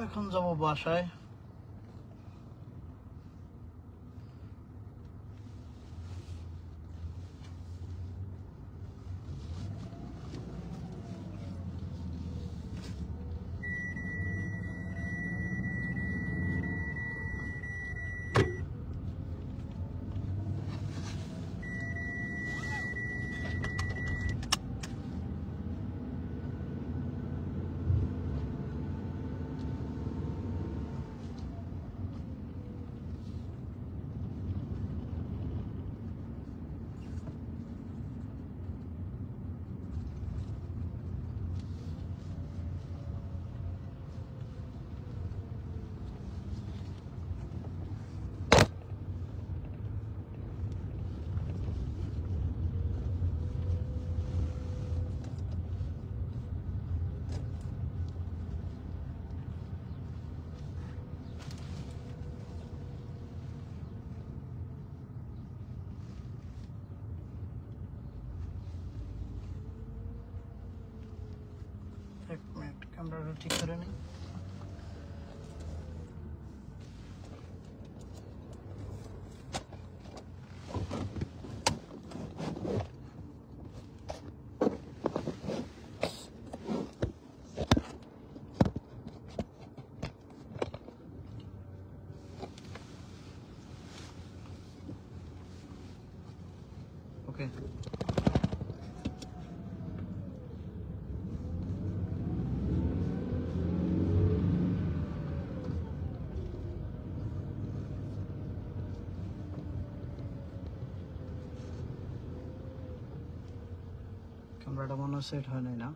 এখন যাব বাসায়। এক মিনিট, ক্যামেরাটা ঠিক করে নিই। ওকে, ক্যামেরাটা মনে হয় সেট হয় নাই না।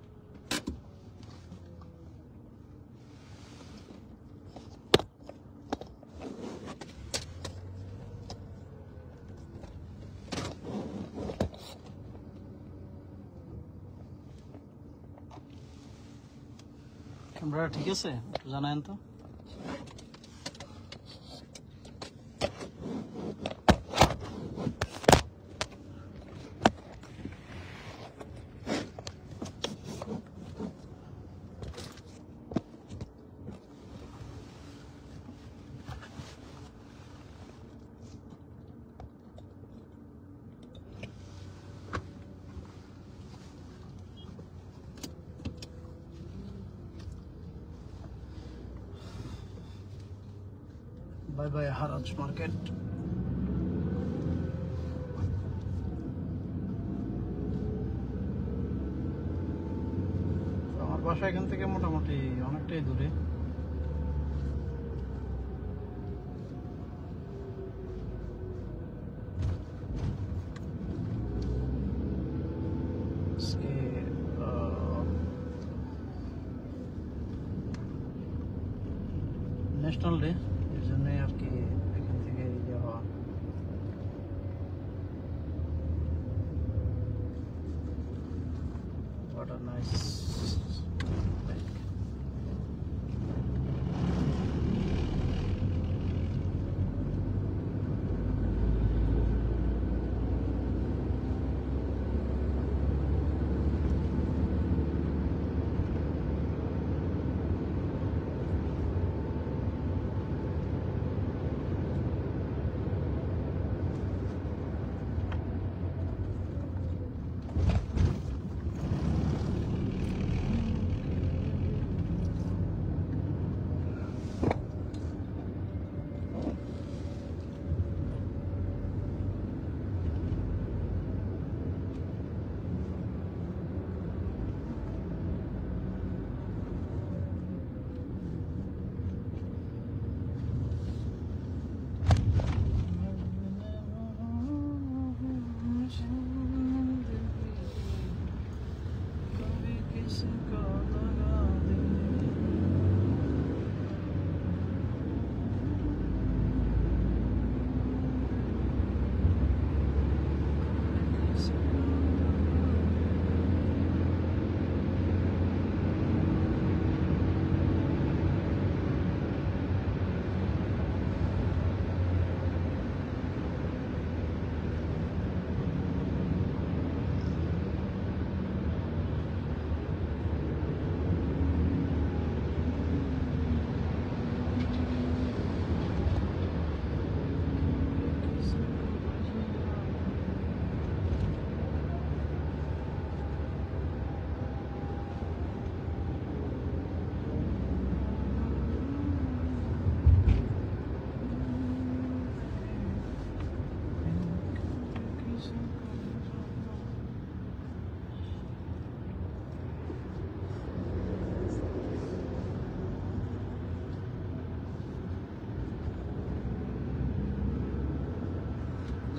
ক্যামেরা ঠিক আছে? একটু জানায়েন তো। বাই বাই হারাজ মার্কেট। আমার বাসা এখান থেকে মোটামুটি অনেকটাই দূরে। ন্যাশনাল ডে, এর জন্য আর কি এখান থেকে যাওয়া। What a nice lake.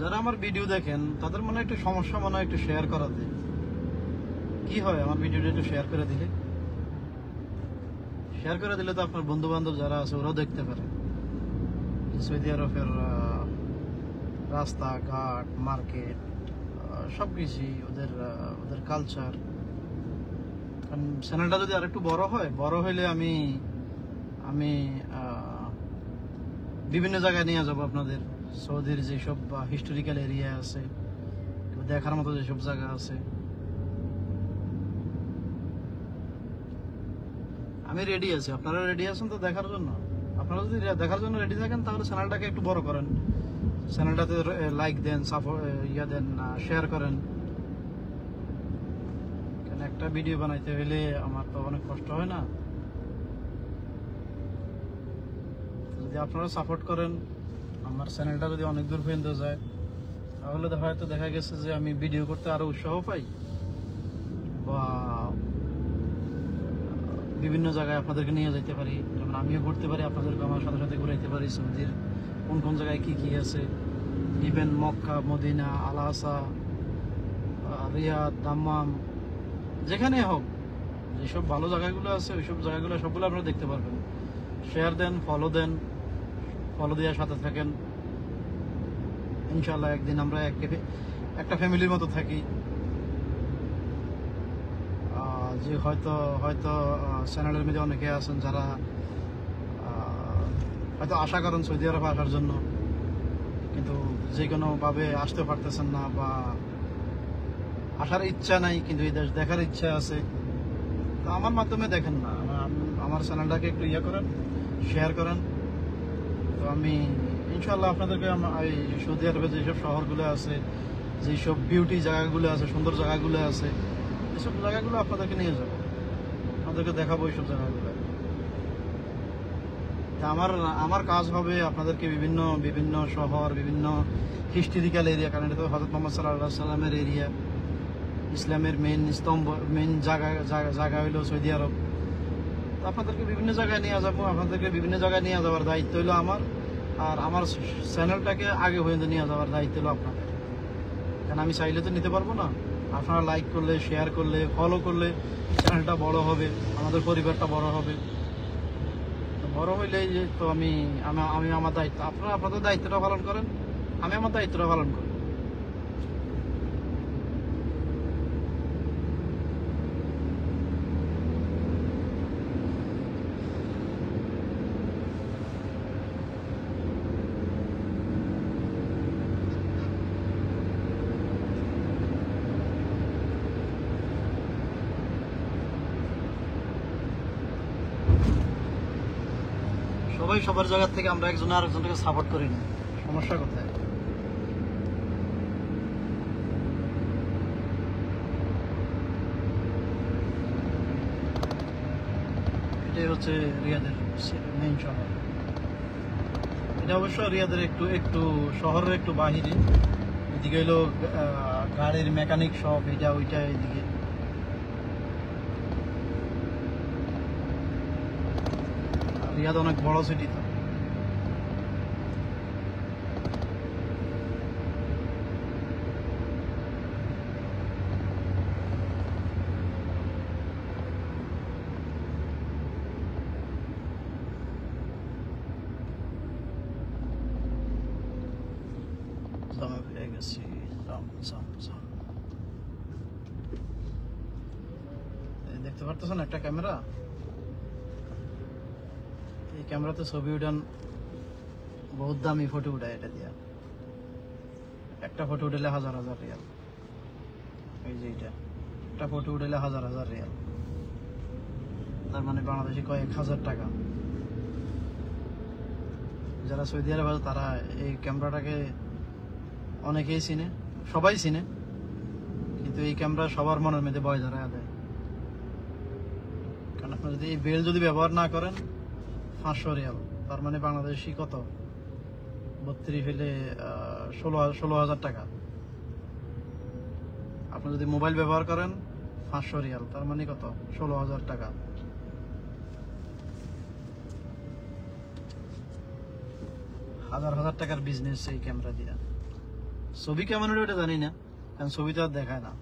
যারা আমার ভিডিও দেখেন তাদের মনে একটু সমস্যা মনে হয় একটু শেয়ার করাতে। কি হয় আমার ভিডিওটা একটু শেয়ার করে দিলে? শেয়ার করে দিলে তো আপনার বন্ধু বান্ধব যারা আছে ওরাও দেখতে পারে সৌদি আরবের রাস্তাঘাট, মার্কেট, সবকিছুই ওদের ওদের কালচার। কারণ চ্যানেলটা যদি আরেকটু বড় হয়, বড় হইলে আমি আমি বিভিন্ন জায়গায় নিয়ে যাবো আপনাদের। সৌদির যেসব হিস্টোরিক্যাল এরিয়া আছে, দেখার মতো যেসব জায়গা আছে, আমি রেডি আছি। আপনারা রেডি আছেন তো দেখার জন্য? আপনারা যদি দেখার জন্য রেডি থাকেন তাহলে চ্যানেলটাকে একটু বড় করেন, চ্যানেলটাতে লাইক দেন, সাপোর্ট দেন, শেয়ার করেন। কারণ একটা ভিডিও বানাইতে হলে আমার তো অনেক কষ্ট হয় না? যদি আপনারা সাপোর্ট করেন, আমার চ্যানেলটা যদি অনেক দূর পর্যন্ত যায়, তাহলে হয়তো দেখা গেছে যে আমি ভিডিও করতে আরো উৎসাহ পাই, বা বিভিন্ন জায়গায় আপনাদেরকে নিয়ে যেতে পারি। যেমন আমিও ঘুরতে পারি, আপনাদেরকে আমার সাথে সাথে ঘুরাইতে পারি সৌদির কোন কোন জায়গায় কি কি আছে। ইভেন মক্কা, মদিনা, আল আসা, রিয়াদ, দাম্মাম, যেখানে হোক, যেসব ভালো জায়গাগুলো আছে ওইসব জায়গাগুলো সবগুলো আপনারা দেখতে পারবেন। শেয়ার দেন, ফলো দেন, ফলো দেওয়ার সাথে থাকেন। ইনশাল্লাহ একদিন আমরা একটা ফ্যামিলির মতো থাকি। যে হয়তো হয়তো চ্যানেলের মধ্যে অনেকে আছেন যারা হয়তো আশা করেন সৌদি আরবে আসার জন্য, কিন্তু যে কোনোভাবে আসতে পারতেছেন না, বা আসার ইচ্ছা নাই, কিন্তু এই দেশ দেখার ইচ্ছা আছে। তো আমার মাধ্যমে দেখেন না, আমার চ্যানেলটাকে একটু করেন, শেয়ার করেন। তো আমি ইনশাল্লাহ আপনাদেরকে এই সৌদি আরবে যেসব শহরগুলো আছে, যেসব বিউটি জায়গাগুলো আছে, সুন্দর জায়গাগুলো আছে, এসব জায়গাগুলো আপনাদেরকে নিয়ে যাবো, আপনাদেরকে দেখাবো এইসব জায়গাগুলো। আমার কাজ হবে আপনাদেরকে বিভিন্ন বিভিন্ন শহর, বিভিন্ন হিস্টোরিক্যাল এরিয়া, কারণ এটা তো হযরত মুহাম্মদ সাল্লাল্লাহু আলাইহি সাল্লামের এরিয়া। ইসলামের মেইন স্তম্ভ, মেইন জায়গা হইলো সৌদি আরব। তো আপনাদেরকে বিভিন্ন জায়গায় নিয়ে যাবো, আপনাদেরকে বিভিন্ন জায়গায় নিয়ে যাওয়ার দায়িত্ব হলো আমার। আর আমার চ্যানেলটাকে আগে পর্যন্ত নিয়ে যাওয়ার দায়িত্ব হলো আপনাদের। কারণ আমি চাইলে তো নিতে পারবো না। আপনারা লাইক করলে, শেয়ার করলে, ফলো করলে চ্যানেলটা বড় হবে, আমাদের পরিবারটা বড় হবে। বড় হইলে তো আমি আমার দায়িত্ব, আপনারা আপনাদের দায়িত্বটা পালন করেন, আমি আমার দায়িত্বটা পালন করি। সবাই সবার জায়গা থেকে আমরা একজন আরেকজনকে সাপোর্ট করি না, সমস্যা কোথায়? এটাই হচ্ছে রিয়াদের মেইন শহর। এটা অবশ্য রিয়াদের একটু শহরের একটু বাহিরে। এদিকে হলো গাড়ির মেকানিক শপ, এটা ওইটা এদিকে। রিয়াদ অনেক বড় সিটি তো। দেখতে পারতেছেন একটা ক্যামেরা, এই ক্যামেরাতে ছবি উঠান বহুত দামি ফটো উঠায় এটা দিয়া। একটা ফটো উঠালে 1000 রিয়াল। এই যে এটা একটা ফটো উঠালে 1000 রিয়াল, তার মানে বাংলাদেশে কয়েক হাজার টাকা। যারা সৌদি আরব আছে তারা এই ক্যামেরাটাকে অনেকেই চিনে, সবাই চিনে, কিন্তু এই ক্যামেরা সবার মনের মধ্যে ভয় ধরায় দেয়। কারণ আপনার যদি এই বেল যদি ব্যবহার না করেন 500 রিয়াল, তার মানে বাংলাদেশি কত 32 ফেলে 16,000 টাকা। আপনি যদি মোবাইল ব্যবহার করেন 500 রিয়াল, তার মানে কত 16,000 টাকা। হাজার হাজার টাকার বিজনেস এই ক্যামেরা দিয়া। ছবি কেমন ওটা জানি না, কারণ ছবি তো আর দেখায় না।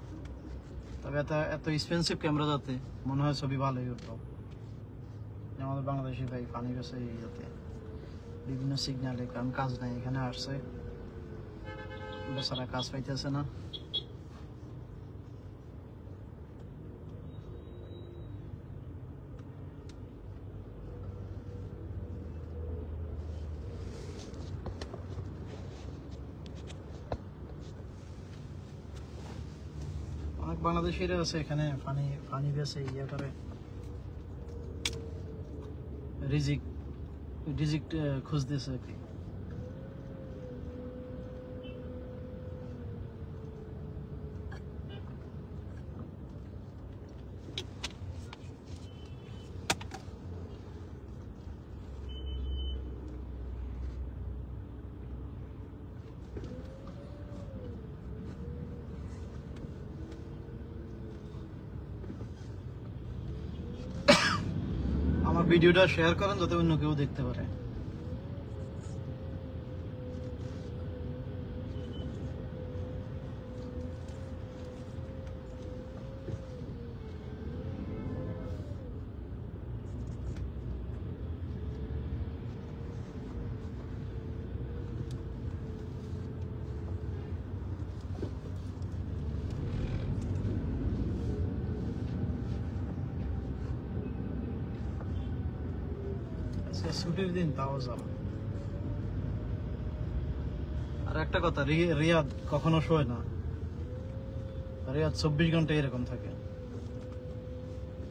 তবে এত এত এক্সপেন্সিভ ক্যামেরা যাতে মনে হয় ছবি ভালোই উঠতো। আমাদের বাংলাদেশি ভাই পানি গেছে ইয়েতে বিভিন্ন সিগন্যালে, কারণ কাজ নাই, এখানে আসছে বেচারা কাজ পাইতেছে না। অনেক বাংলাদেশিরা আছে এখানে পানি পানি বেছে ইয়ে করে, রিজিক রিজিক খুঁজতেছে আর কি। আমার ভিডিওটা শেয়ার করেন যাতে অন্য কেউ দেখতে পারে। ছুটির দিন তাও যাব। আর একটা কথা, রিয়াদ কখনো শোয় না, রিয়াদ 24 ঘন্টা এরকম থাকে।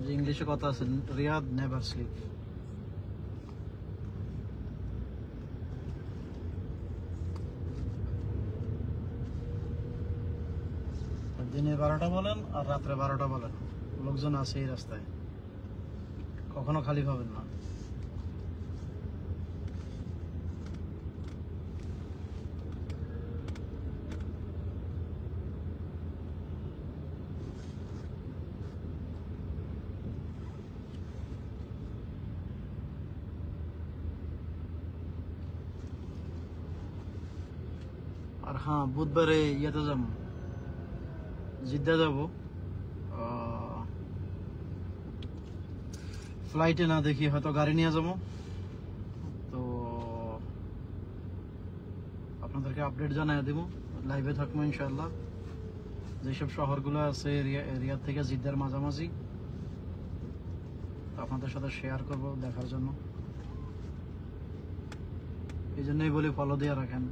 যে ইংলিশে কথা আছে, রিয়াদ নেভার স্লিপ। দিনে 12টা বলেন আর রাত্রে 12টা বলেন, লোকজন আছে এই রাস্তায়, কখনো খালি পাবেন না। আর হ্যাঁ, বুধবারে ইয়েতে যাবো, জিদ্দা যাবো। ফ্লাইটে না দেখি হয়তো গাড়ি নিয়ে যাবো। তো আপনাদেরকে আপডেট জানাই দেব, লাইভে থাকবো ইনশাল্লাহ। যেসব শহরগুলো আছে রিয়াদ থেকে জিদ্দার মাঝামাঝি, আপনাদের সাথে শেয়ার করব দেখার জন্য। এই জন্যই বলি ফলো দিয়ে রাখেন।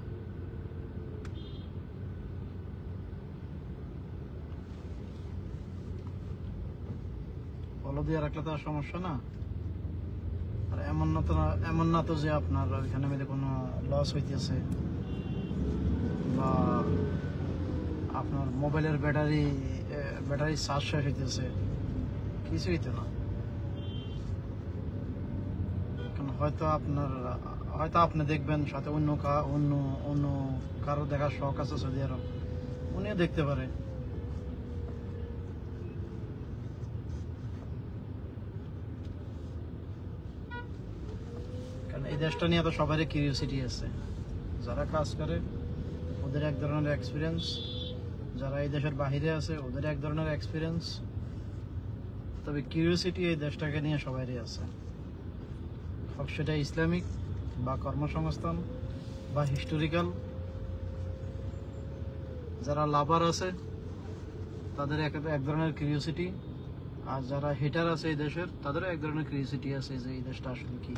ফলো দিয়ে রাখলে তো আর সমস্যা না। আর এমন না তো যে আপনার এখানে মধ্যে কোনো লস হইতেছে বা আপনার মোবাইলের ব্যাটারি চার্জ শেষ হইতেছে, কিছুই তো না। হয়তো আপনি দেখবেন সাথে অন্য কারো দেখার শখ আছে সৌদি আরব, উনিও দেখতে পারে। কারণ এই দেশটা নিয়ে তো সবারই কিউরিওসিটি আছে, যারা কাজ করে ওদের এক ধরনের এক্সপিরিয়েন্স, যারা এই দেশের বাহিরে আছে ওদের এক ধরনের এক্সপিরিয়েন্স। তবে কিউরিওসিটি এই দেশটাকে নিয়ে সবারই আছে, হোক সেটা ইসলামিক বা কর্মসংস্থান বা হিস্টোরিক্যাল। যারা লাভার আছে তাদের এক ধরনের কিউরিওসিটি, আর যারা হেটার আছে এই দেশের তাদেরও এক ধরনের কিউরিওসিটি আছে যে এই দেশটা আসলে কি।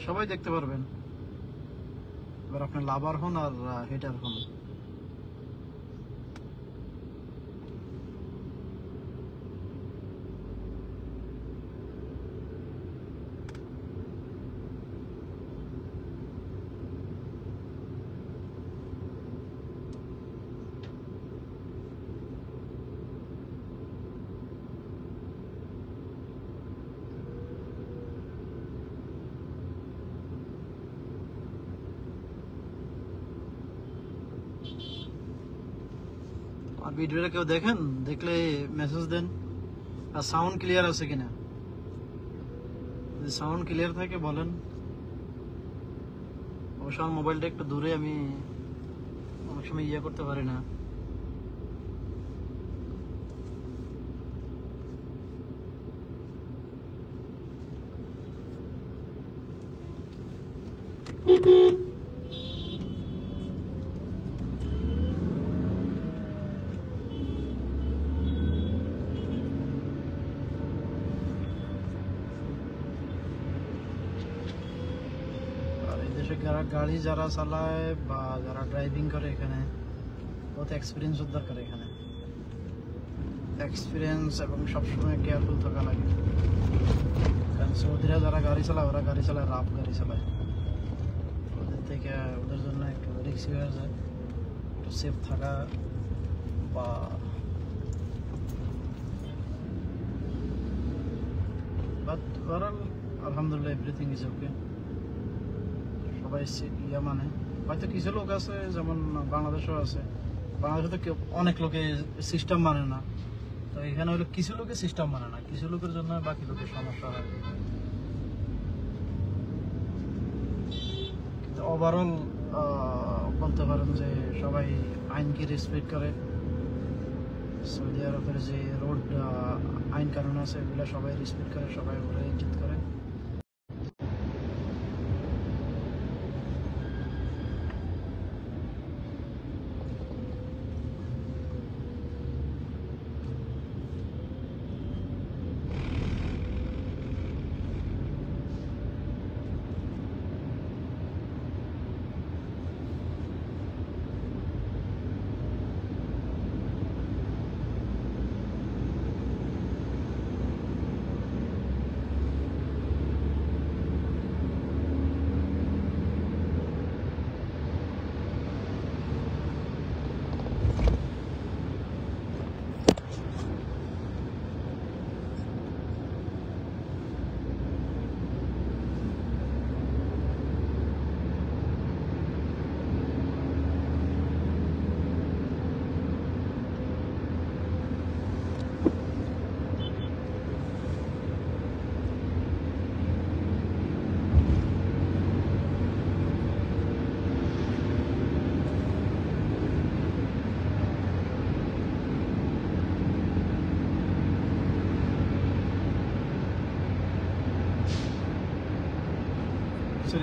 সবাই দেখতে পারবেন, এবার আপনি লাভার হন আর হেটার হন। আর ভিডিওটা কেউ দেখেন, দেখলে মেসেজ দেন। আর সাউন্ড ক্লিয়ার আছে কিনা, যদি সাউন্ড ক্লিয়ার থাকে বলেন। অবশ্য আমার মোবাইলটা একটু দূরে, আমি অনেক সময় করতে পারি না। গাড়ি যারা চালায় বা যারা ড্রাইভিং করে এখানে বহুত এক্সপিরিয়েন্স দরকার। এখানে এক্সপিরিয়েন্স এবং সবসময় কেয়ারফুল থাকা লাগে। কারণ সৌদিরা যারা গাড়ি চালায় ওরা গাড়ি চালায় রাফ গাড়ি চালায়, ওদের থেকে ওদের জন্য একটু রিস্কি হয়ে যায়। একটু সেফ থাকা বা বাট ওভারঅল আলহামদুলিল্লাহ এভরিথিং ইজ ওকে। সবাই মানে হয়তো কিছু লোক আছে যেমন বাংলাদেশেও আছে, বাংলাদেশে তো অনেক লোকে সিস্টেম মানে না, তো এখানে হলো কিছু লোকে সিস্টেম মানে না, কিছু লোকের জন্য বাকি লোকের সমস্যা হয়। কিন্তু ওভারঅল বলতে পারেন যে সবাই আইনকে রেসপেক্ট করে। সৌদি আরবের যে রোড আইন কানুন আছে এগুলো সবাই রেসপেক্ট করে, সবাই ওগুলো ইজ্জত করে।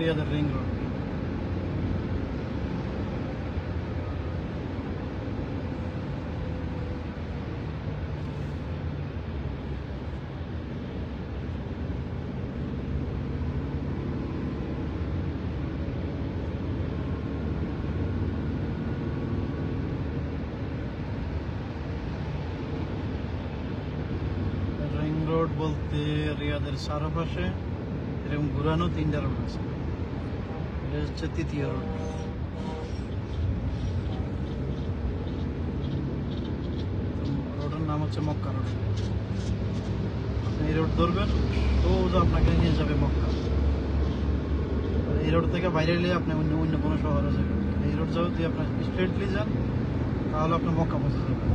Riyadh ring road. Ring road বলতে রিয়াদের চারপাশে এরকম ঘুরানো 3টা রোড আছে। এটা হচ্ছে তৃতীয় রোড। রোডের নাম হচ্ছে মক্কা রোড। আপনি এই রোড ধরবেন, সোজা আপনাকে নিয়ে যাবে মক্কা। এই রোড থেকে বাইরে এলে আপনি অন্য কোনো শহরে যাবেন। এই রোড যদি আপনার স্ট্রেটলি যান তাহলে আপনি মক্কা পৌঁছে যাবেন।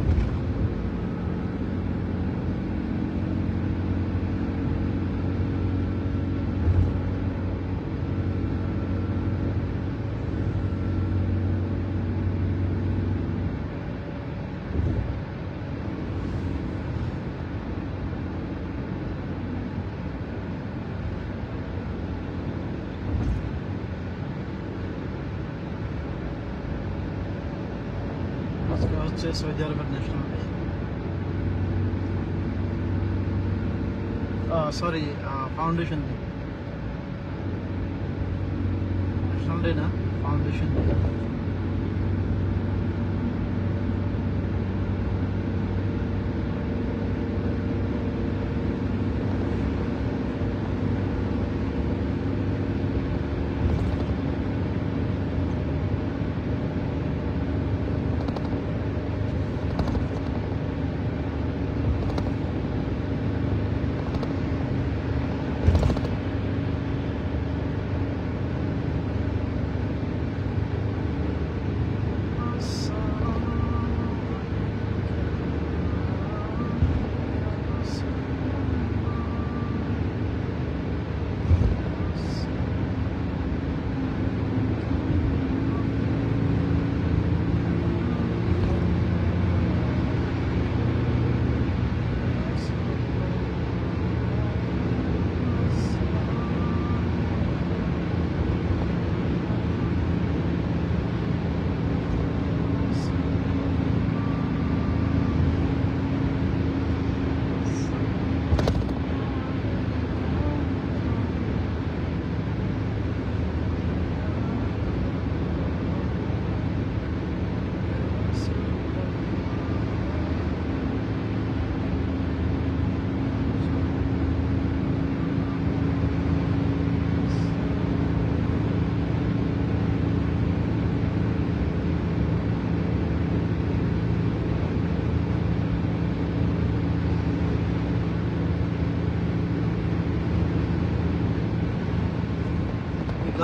আজকে হচ্ছে সৌদি আরবের national day, sorry foundation day. National day না, ফাউন্ডেশন ডে।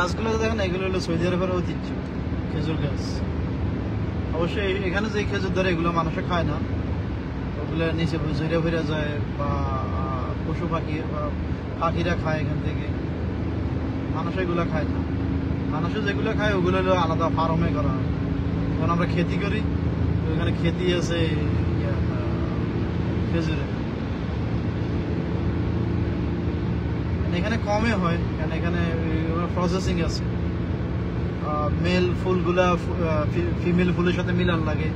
গাছগুলো দেখেন, এগুলো হলো সৌদি আরবের ঐতিহ্য, খেজুর গাছ। অবশ্যই এখানে যে খেজুর ধরে এগুলো মানুষে খায় না, ওগুলো নিচে ঝরে ফিরে যায় বা পশু পাখি বা পাখিরা খায় এখান থেকে, মানুষ এগুলো খায় না। মানুষে যেগুলো খায় ওগুলো হলো আলাদা ফার্মে করা হয়। যখন আমরা খেতি করি, ওইখানে খেতি আছে খেজুরে, এখানে কমে হয় কারণ এখানে প্রসেসিং আছে। মেল ফুলগুলা ফিমেল ফুলের সাথে মিলান লাগে,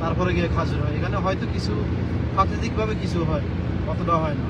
তারপরে গিয়ে খাজুর হয়। এখানে হয়তো কিছু প্রাকৃতিকভাবে কিছু হয়, অতটা হয় না।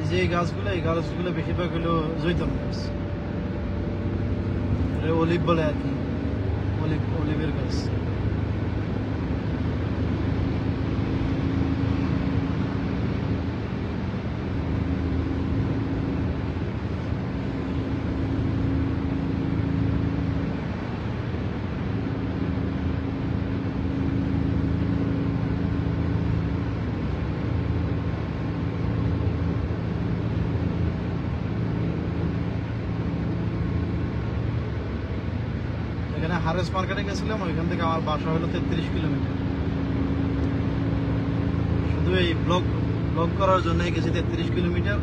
যে এই গাছগুলো বেশিরভাগ হলো জৈতুন গাছ, অলিভ বলে আর কি, অলিভের গাছ। এখানে হারেস মার্কেটে গেছিলাম, ওইখান থেকে আমার বাসা হলো 33 কিলোমিটার। শুধু এই ব্লগ করার জন্য গেছি 33 কিলোমিটার,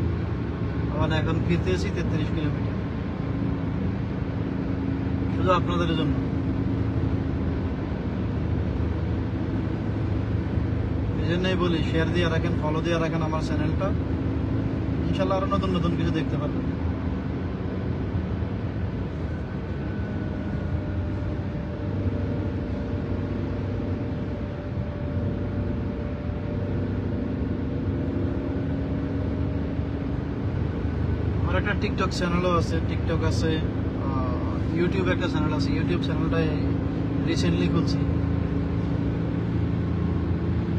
আবার এখন ফিরতেছি 33 কিলোমিটার, শুধু আপনাদের জন্য। এই জন্যই বলি, শেয়ার দিয়ে রাখেন, ফলো দিয়ে রাখেন আমার চ্যানেলটা, ইনশাল্লাহ আরো নতুন নতুন কিছু দেখতে পারবেন। আমার একটা টিকটক চ্যানেলও আছে, টিকটক আছে, ইউটিউব একটা চ্যানেল আছে। ইউটিউব চ্যানেলটা রিসেন্টলি খুলছি।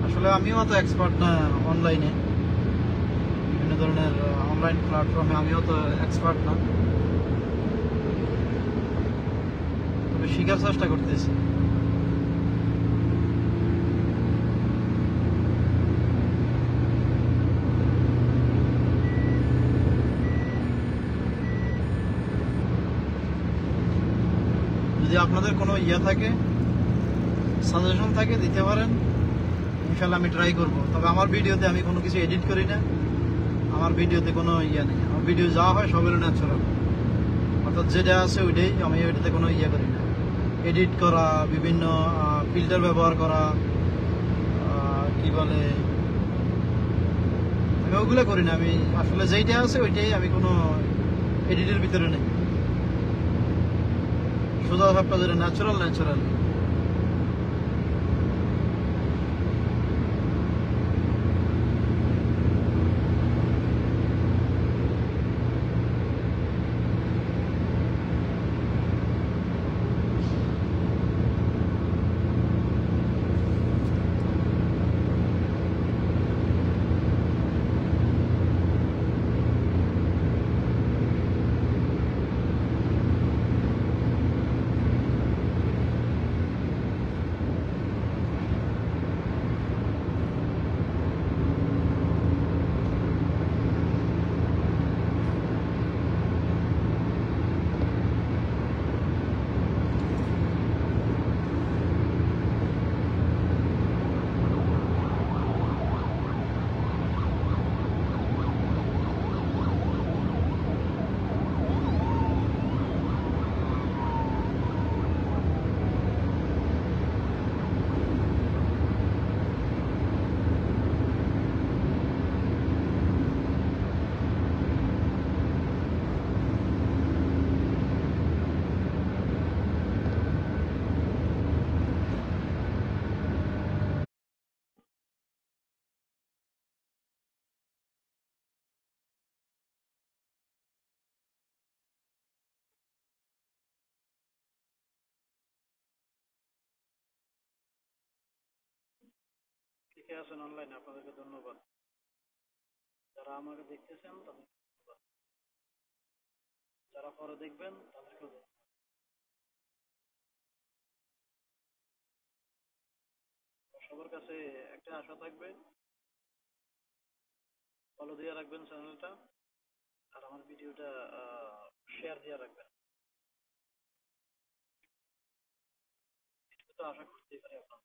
আসলে আমিও অত এক্সপার্ট না অনলাইনে, বিভিন্ন ধরনের অনলাইন প্ল্যাটফর্মে আমিও তো এক্সপার্ট না, তবে শিখার চেষ্টা করতেছি। যদি আপনাদের কোনো থাকে, সাজেশন থাকে, দিতে পারেন, ইনশাল্লাহ আমি ট্রাই করব। তবে আমার ভিডিওতে আমি কোনো কিছু এডিট করি না, আমার ভিডিওতে কোনো নেই। আমার ভিডিও যা হয় সব হলো ন্যাচারাল, অর্থাৎ যেটা আছে ওইটাই। আমি ওইটাতে কোনো করি না, এডিট করা, বিভিন্ন ফিল্টার ব্যবহার করা, কি বলে, আমি ওগুলো করি না। আমি আসলে যেইটা আছে ওইটাই, আমি কোনো এডিটের ভিতরে নেই, সোজা ভাবটা যেটা ন্যাচারাল। অনেকে আছেন অনলাইনে, আপনাদেরকে ধন্যবাদ। যারা আমাকে দেখতেছেন তাদেরকে ধন্যবাদ, যারা পরে দেখবেন তাদেরকেও ধন্যবাদ। সবার কাছে একটা আশা থাকবে, ফলো দিয়ে রাখবেন চ্যানেলটা, আর আমার ভিডিওটা শেয়ার দিয়ে রাখবেন। এটুকু তো আশা করতেই পারি আপনার।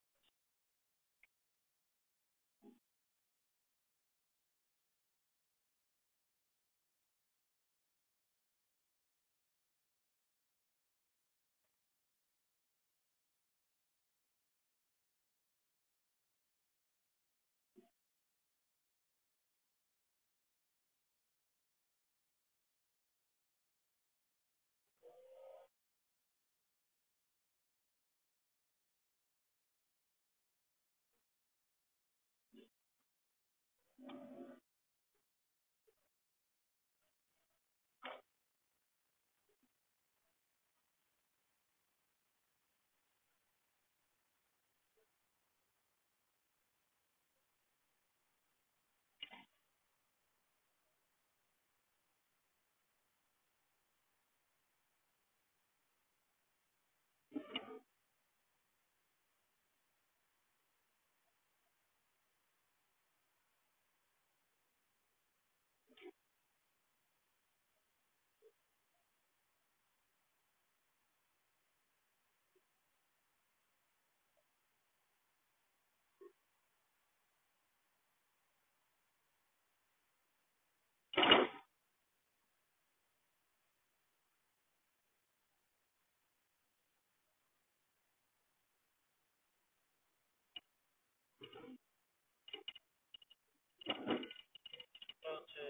এটা হচ্ছে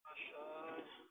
বাসায়